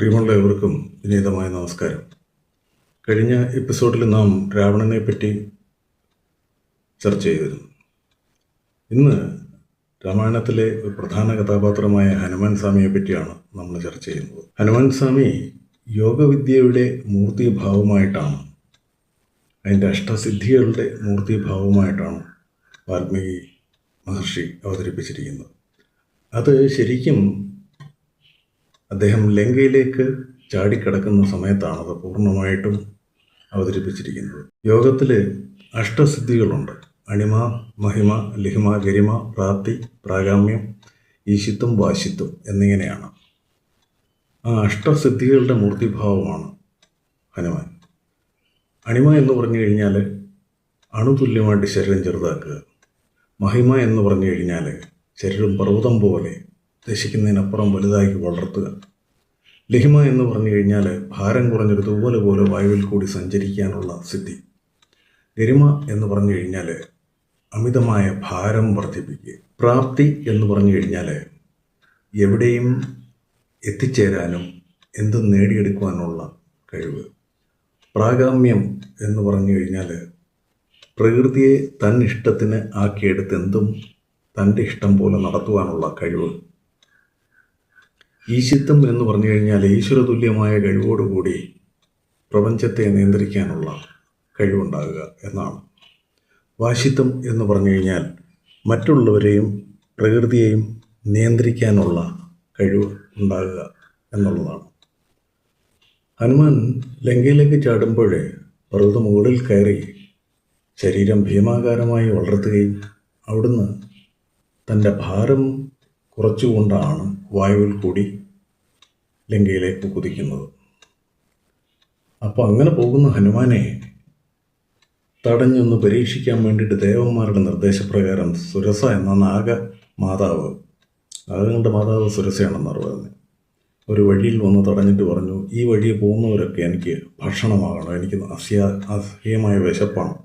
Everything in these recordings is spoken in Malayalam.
പ്രിയമുള്ള ഏവർക്കും വിനീതമായ നമസ്കാരം. കഴിഞ്ഞ എപ്പിസോഡിൽ നാം രാവണനെ പറ്റി ചർച്ച ചെയ്തിരുന്നു. ഇന്ന് രാമായണത്തിലെ ഒരു പ്രധാന കഥാപാത്രമായ ഹനുമാൻ സ്വാമിയെ പറ്റിയാണ് നമ്മൾ ചർച്ച ചെയ്യുന്നത്. ഹനുമാൻ സ്വാമി യോഗവിദ്യയുടെ മൂർത്തിഭാവമായിട്ടാണ്, അതിൻ്റെ അഷ്ടസിദ്ധികളുടെ മൂർത്തിഭാവമായിട്ടാണ് വാൽമീകി മഹർഷി അവതരിപ്പിച്ചിരിക്കുന്നത്. അത് ശരിക്കും അദ്ദേഹം ലങ്കയിലേക്ക് ചാടിക്കിടക്കുന്ന സമയത്താണ് അത് പൂർണ്ണമായിട്ടും അവതരിപ്പിച്ചിരിക്കുന്നത്. യോഗത്തിൽ അഷ്ടസിദ്ധികളുണ്ട്. അണിമ, മഹിമ, ലിഹിമ, ഗരിമ, പ്രാപ്തി, പ്രാഗാമ്യം, ഈശിത്വം, വാശിത്വം എന്നിങ്ങനെയാണ്. ആ അഷ്ടസിദ്ധികളുടെ മൂർത്തിഭാവമാണ് ഹനുമാൻ. അണിമ എന്ന് പറഞ്ഞു കഴിഞ്ഞാൽ അണുതുല്യമായിട്ട് ശരീരം ചെറുതാക്കുക. മഹിമ എന്ന് പറഞ്ഞു കഴിഞ്ഞാൽ ശരീരം പർവ്വതം പോലെ ഉദ്ദേശിക്കുന്നതിനപ്പുറം വലുതാക്കി വളർത്തുക. ലിഹിമ എന്ന് പറഞ്ഞു കഴിഞ്ഞാൽ ഭാരം കുറഞ്ഞൊരു തൂവൽ പോലെ വായുവിൽ കൂടി സഞ്ചരിക്കാനുള്ള സിദ്ധി. ഗരിമ എന്ന് പറഞ്ഞു കഴിഞ്ഞാൽ അമിതമായ ഭാരം വർദ്ധിപ്പിക്കുക. പ്രാപ്തി എന്ന് പറഞ്ഞു കഴിഞ്ഞാൽ എവിടെയും എത്തിച്ചേരാനും എന്തും നേടിയെടുക്കുവാനുള്ള കഴിവ്. പ്രാഗാമ്യം എന്ന് പറഞ്ഞു കഴിഞ്ഞാൽ പ്രകൃതിയെ തന്നിഷ്ടത്തിന് ആക്കിയെടുത്ത് എന്തും തൻ്റെ ഇഷ്ടം പോലെ നടത്തുവാനുള്ള കഴിവ്. ഈശിത്വം എന്ന് പറഞ്ഞു കഴിഞ്ഞാൽ ഈശ്വരതുല്യമായ കഴിവോടുകൂടി പ്രപഞ്ചത്തെ നിയന്ത്രിക്കാനുള്ള കഴിവുണ്ടാകുക എന്നാണ്. വാശിത്വം എന്ന് പറഞ്ഞു കഴിഞ്ഞാൽ മറ്റുള്ളവരെയും പ്രകൃതിയെയും നിയന്ത്രിക്കാനുള്ള കഴിവ് ഉണ്ടാകുക എന്നുള്ളതാണ്. ഹനുമാൻ ലങ്കയിലേക്ക് ചാടുമ്പോൾ പർവ്വത മുകളിൽ കയറി ശരീരം ഭീമാകാരമായി വളർത്തുകയും അവിടുന്ന് തൻ്റെ ഭാരം കുറച്ചുകൊണ്ടാണ് വായുവിൽ കൂടി ലങ്കയിലേക്ക് കുതിക്കുന്നത്. അപ്പോൾ അങ്ങനെ പോകുന്ന ഹനുമാനെ തടഞ്ഞൊന്ന് പരീക്ഷിക്കാൻ വേണ്ടിയിട്ട് ദേവന്മാരുടെ നിർദ്ദേശപ്രകാരം സുരസ എന്ന നാഗമാതാവ്, നാഗങ്ങളുടെ മാതാവ് സുരസയാണെന്നാണ് പറയുന്നത്, ഒരു വഴിയിൽ വന്ന് തടഞ്ഞിട്ട് പറഞ്ഞു, ഈ വഴിയിൽ പോകുന്നവരൊക്കെ എനിക്ക് ഭക്ഷണമാകണം, എനിക്ക് അസഹ്യമായ വിശപ്പാണ്,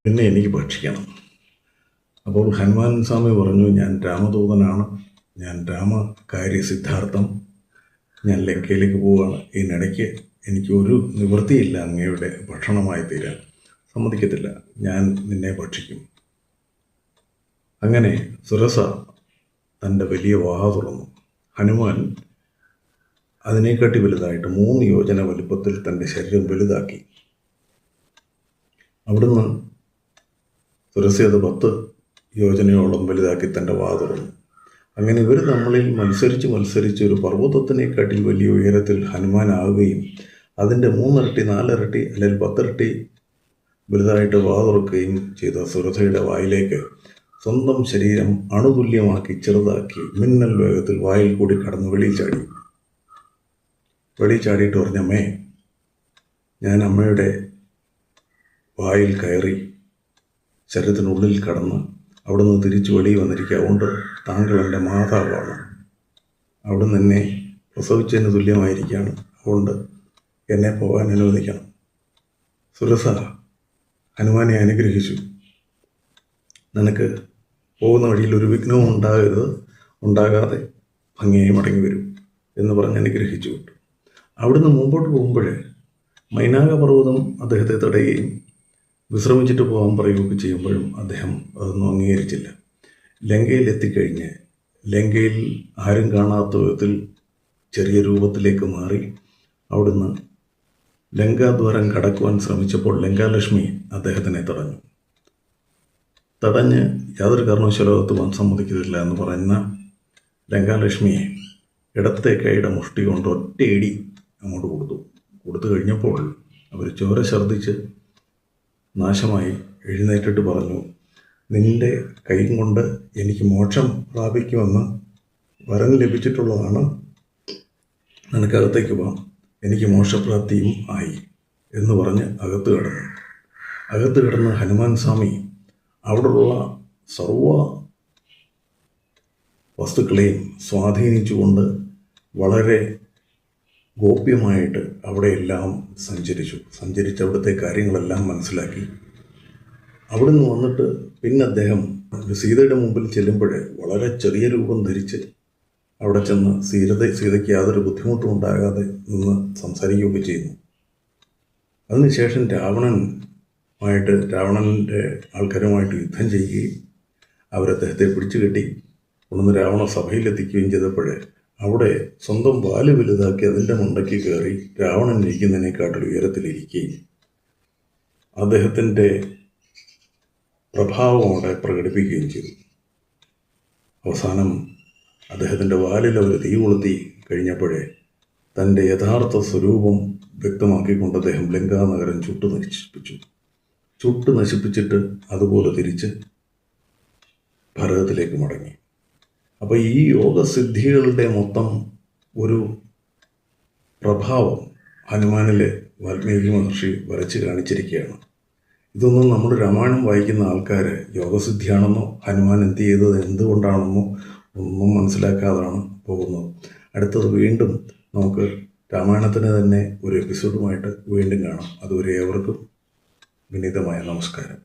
പിന്നെ എനിക്ക് ഭക്ഷിക്കണം. അപ്പോൾ ഹനുമാൻ സ്വാമി പറഞ്ഞു, ഞാൻ രാമദൂതനാണ്, ഞാൻ രാമകാര്യ സിദ്ധാർത്ഥം, ഞാൻ ലങ്കയിലേക്ക് പോവുകയാണ്. ഇതിനിടയ്ക്ക് എനിക്ക് ഒരു നിവൃത്തിയില്ല അങ്ങയുടെ ഭക്ഷണമായി തീരാൻ, സമ്മതിക്കത്തില്ല, ഞാൻ നിന്നെ ഭക്ഷിക്കും. അങ്ങനെ സുരസ തൻ്റെ വലിയ വാഹ തുറന്നു. ഹനുമാൻ അതിനെക്കാട്ടി വലുതായിട്ട് 3 യോജന വലുപ്പത്തിൽ തൻ്റെ ശരീരം വലുതാക്കി. അവിടുന്ന് സുരസയത് 10 യോജനയോളം വലുതാക്കി തൻ്റെ വാ തുറന്നു. അങ്ങനെ ഇവർ തമ്മിൽ മത്സരിച്ച് ഒരു പർവ്വതത്തിനെക്കാട്ടി വലിയ ഉയരത്തിൽ ഹനുമാനാവുകയും അതിൻ്റെ 3 ഇരട്ടി 4 ഇരട്ടി അല്ലെങ്കിൽ 10 ഇരട്ടി വലുതായിട്ട് വാ തുറക്കുകയും ചെയ്ത സുരസയുടെ വായിലേക്ക് സ്വന്തം ശരീരം അണുതുല്യമാക്കി ചെറുതാക്കി മിന്നൽ വേഗത്തിൽ വായിൽ കൂടി കടന്ന് വെളിയിൽ ചാടിയിട്ട് പറഞ്ഞമ്മേ, ഞാൻ അമ്മയുടെ വായിൽ കയറി ശരീരത്തിനുള്ളിൽ കടന്ന് അവിടുന്ന് തിരിച്ചു വെളിയിൽ വന്നിരിക്കുക, അതുകൊണ്ട് താങ്കൾ എൻ്റെ മാതാവാണ്, അവിടുന്ന് എന്നെ പ്രസവിച്ചതിന് തുല്യമായിരിക്കുകയാണ്, അതുകൊണ്ട് എന്നെ പോകാൻ അനുവദിക്കണം. സുരസ ഹനുമാനെ അനുഗ്രഹിച്ചു. നിനക്ക് പോകുന്ന വഴിയിൽ ഒരു വിഘ്നവും ഉണ്ടാകാതെ ഭംഗിയായി മടങ്ങി വരും എന്ന് പറഞ്ഞ് അനുഗ്രഹിച്ചു വിട്ടു. അവിടുന്ന് മുമ്പോട്ട് പോകുമ്പോൾ മൈനാകപർവ്വതം അദ്ദേഹത്തെ തടയുകയും വിശ്രമിച്ചിട്ട് പോകാൻ പറയുകയൊക്കെ ചെയ്യുമ്പോഴും അദ്ദേഹം അതൊന്നും അംഗീകരിച്ചില്ല. ലങ്കയിൽ എത്തിക്കഴിഞ്ഞ് ലങ്കയിൽ ആരും കാണാത്ത വിധത്തിൽ ചെറിയ രൂപത്തിലേക്ക് മാറി അവിടുന്ന് ലങ്കാദ്വാരം കടക്കുവാൻ ശ്രമിച്ചപ്പോൾ ലങ്കാലക്ഷ്മി അദ്ദേഹത്തിനെ തടഞ്ഞ് യാതൊരു കാരണവശാലും എത്തുവാൻ സമ്മതിക്കുന്നില്ല എന്ന് പറയുന്ന ലങ്കാലക്ഷ്മിയെ ഇടത്തെ കൈയുടെ മുഷ്ടി കൊണ്ട് ഒറ്റയടി അങ്ങോട്ട് കൊടുത്തു കഴിഞ്ഞപ്പോൾ അവർ ചോര ഛർദ്ദിച്ച് നാശമായി എഴുന്നേറ്റിട്ട് പറഞ്ഞു, നിന്റെ കൈ കൊണ്ട് എനിക്ക് മോക്ഷം പ്രാപിക്കുമെന്ന് വരം ലഭിച്ചിട്ടുള്ളതാണ്, നിനക്കകത്തേക്ക് പോകാം, എനിക്ക് മോക്ഷപ്രാപ്തിയും ആയി എന്ന് പറഞ്ഞ് അകത്ത് കിടന്ന് ഹനുമാൻ സ്വാമി അവിടെയുള്ള സർവ വസ്തുക്കളെയും സ്വാധീനിച്ചുകൊണ്ട് വളരെ ഗോപ്യമായിട്ട് അവിടെയെല്ലാം സഞ്ചരിച്ച് അവിടുത്തെ കാര്യങ്ങളെല്ലാം മനസ്സിലാക്കി. അവിടുന്ന് വന്നിട്ട് പിന്നെ അദ്ദേഹം സീതയുടെ മുമ്പിൽ ചെല്ലുമ്പോൾ വളരെ ചെറിയ രൂപം ധരിച്ച് അവിടെ ചെന്ന് സീതയ്ക്ക് യാതൊരു ബുദ്ധിമുട്ടും ഉണ്ടാകാതെ നിന്ന് സംസാരിക്കുകയൊക്കെ ചെയ്യുന്നു. അതിനുശേഷം രാവണൻ്റെ ആൾക്കാരുമായിട്ട് യുദ്ധം ചെയ്യുകയും അവരദ്ദേഹത്തെ പിടിച്ചു കെട്ടി കൊണ്ടുവന്ന് രാവണ സഭയിലെത്തിക്കുകയും ചെയ്തപ്പോൾ അവിടെ സ്വന്തം വാല് വലുതാക്കി അതിൻ്റെ മണ്ടയ്ക്ക് കയറി രാവണൻ ഇരിക്കുന്നതിനേക്കാട്ടിൽ ഉയരത്തിലിരിക്കുകയും അദ്ദേഹത്തിൻ്റെ പ്രഭാവം അവിടെ പ്രകടിപ്പിക്കുകയും ചെയ്തു. അവസാനം അദ്ദേഹത്തിൻ്റെ വാലിൽ അവർ തീ കൊളുത്തി കഴിഞ്ഞപ്പോഴേ തൻ്റെ യഥാർത്ഥ സ്വരൂപം വ്യക്തമാക്കിക്കൊണ്ട് അദ്ദേഹം ലങ്കാനഗരം ചുട്ടു നശിപ്പിച്ചിട്ട് അതുപോലെ തിരിച്ച് ഭാരതത്തിലേക്ക് മടങ്ങി. അപ്പോൾ ഈ യോഗസിദ്ധികളുടെ മൊത്തം ഒരു പ്രഭാവം ഹനുമാനിലെ വാൽമീകി മഹർഷി വരച്ച് കാണിച്ചിരിക്കുകയാണ്. ഇതൊന്നും നമ്മുടെ രാമായണം വായിക്കുന്ന ആൾക്കാർ യോഗസിദ്ധിയാണെന്നോ ഹനുമാൻ എന്ത് ചെയ്തത് എന്തുകൊണ്ടാണെന്നോ ഒന്നും മനസ്സിലാക്കാതാണ് പോകുന്നത്. അടുത്തത് വീണ്ടും നമുക്ക് രാമായണത്തിന് തന്നെ ഒരു എപ്പിസോഡുമായിട്ട് വീണ്ടും കാണാം. അതുവരെ ഏവർക്കും വിനീതമായ നമസ്കാരം.